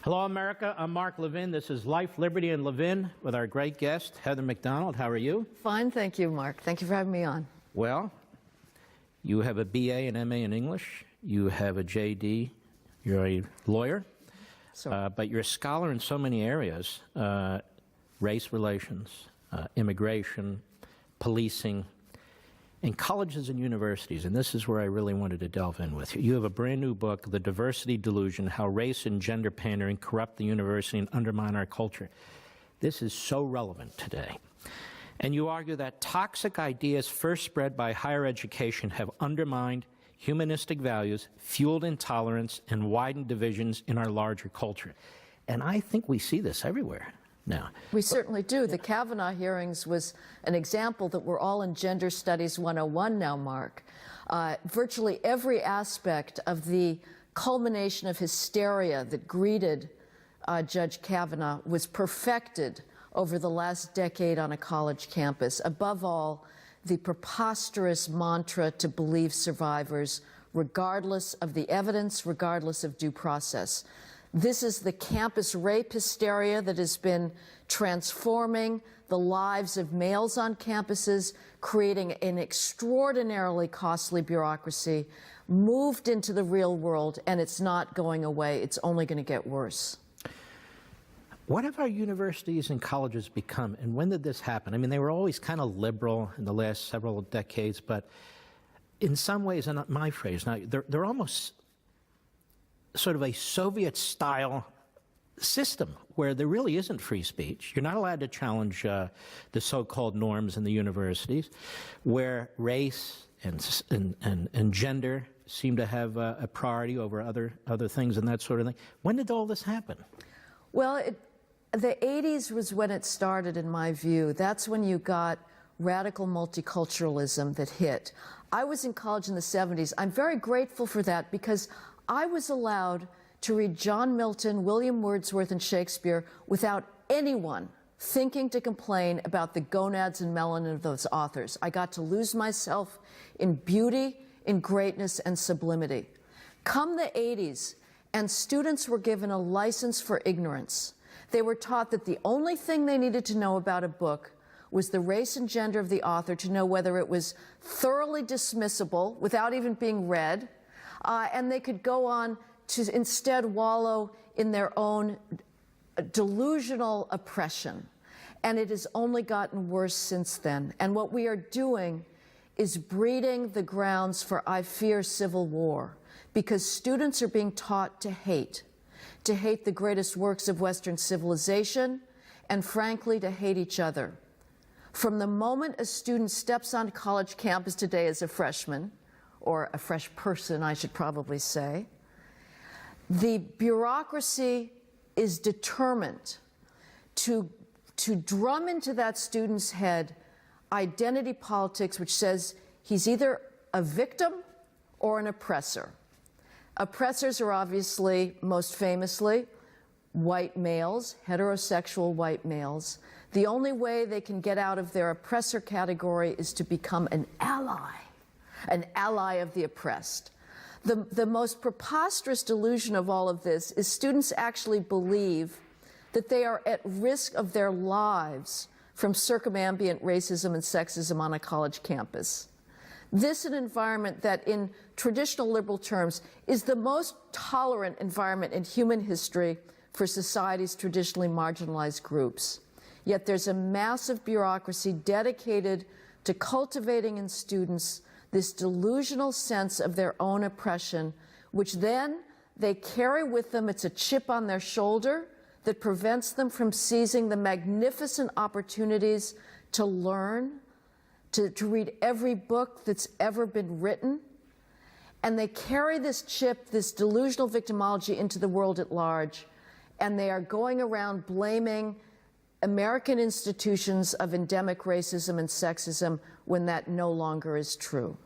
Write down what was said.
Hello, America. I'm Mark Levin. This is Life, Liberty, and Levin with our great guest, Heather McDonald. How are you? Fine, thank you, Mark. Thank you for having me on. Well, you have a BA and MA in English. You have a JD. You're a lawyer. But you're a scholar in so many areas, race relations, immigration, policing, and colleges and universities, and this is where I really wanted to delve in with you. You have a brand new book, The Diversity Delusion, How Race and Gender Pandering Corrupt the University and Undermine Our Culture. This is so relevant today. And you argue that toxic ideas first spread by higher education have undermined humanistic values, fueled intolerance, and widened divisions in our larger culture. And I think we see this everywhere now. We certainly do. The Kavanaugh hearings was an example that we're all in Gender Studies 101 now, Mark. Virtually every aspect of the culmination of hysteria that greeted Judge Kavanaugh was perfected over the last decade on a college campus. Above all, the preposterous mantra to believe survivors, regardless of the evidence, regardless of due process. This is the campus rape hysteria that has been transforming the lives of males on campuses, creating an extraordinarily costly bureaucracy, moved into the real world, and it's not going away. It's only going to get worse. What have our universities and colleges become, and when did this happen? I mean, they were always kind of liberal in the last several decades, but in some ways, and not my phrase, now they're almost sort of a Soviet-style system where there really isn't free speech. You're not allowed to challenge the so-called norms in the universities, where race and gender seem to have a priority over other things and that sort of thing. When did all this happen? Well, the 80s was when it started, in my view. That's when you got radical multiculturalism that hit. I was in college in the 70s. I'm very grateful for that because I was allowed to read John Milton, William Wordsworth, and Shakespeare without anyone thinking to complain about the gonads and melanin of those authors. I got to lose myself in beauty, in greatness, and sublimity. Come the 80s, and students were given a license for ignorance. They were taught that the only thing they needed to know about a book was the race and gender of the author, to know whether it was thoroughly dismissible without even being read, and they could go on to instead wallow in their own delusional oppression. And it has only gotten worse since then. And what we are doing is breeding the grounds for, I fear, civil war, because students are being taught to hate the greatest works of Western civilization, and frankly, to hate each other. From the moment a student steps on college campus today as a freshman, or a fresh person, I should probably say, the bureaucracy is determined to drum into that student's head identity politics, which says he's either a victim or an oppressor. Oppressors are obviously, most famously, white males, heterosexual white males. The only way they can get out of their oppressor category is to become an ally of the oppressed. The most preposterous delusion of all of this is students actually believe that they are at risk of their lives from circumambient racism and sexism on a college campus. This is an environment that, in traditional liberal terms, is the most tolerant environment in human history for society's traditionally marginalized groups. Yet there's a massive bureaucracy dedicated to cultivating in students this delusional sense of their own oppression, which then they carry with them. It's a chip on their shoulder that prevents them from seizing the magnificent opportunities to learn, to read every book that's ever been written. And they carry this chip, this delusional victimology, into the world at large. And they are going around blaming American institutions of endemic racism and sexism when that no longer is true.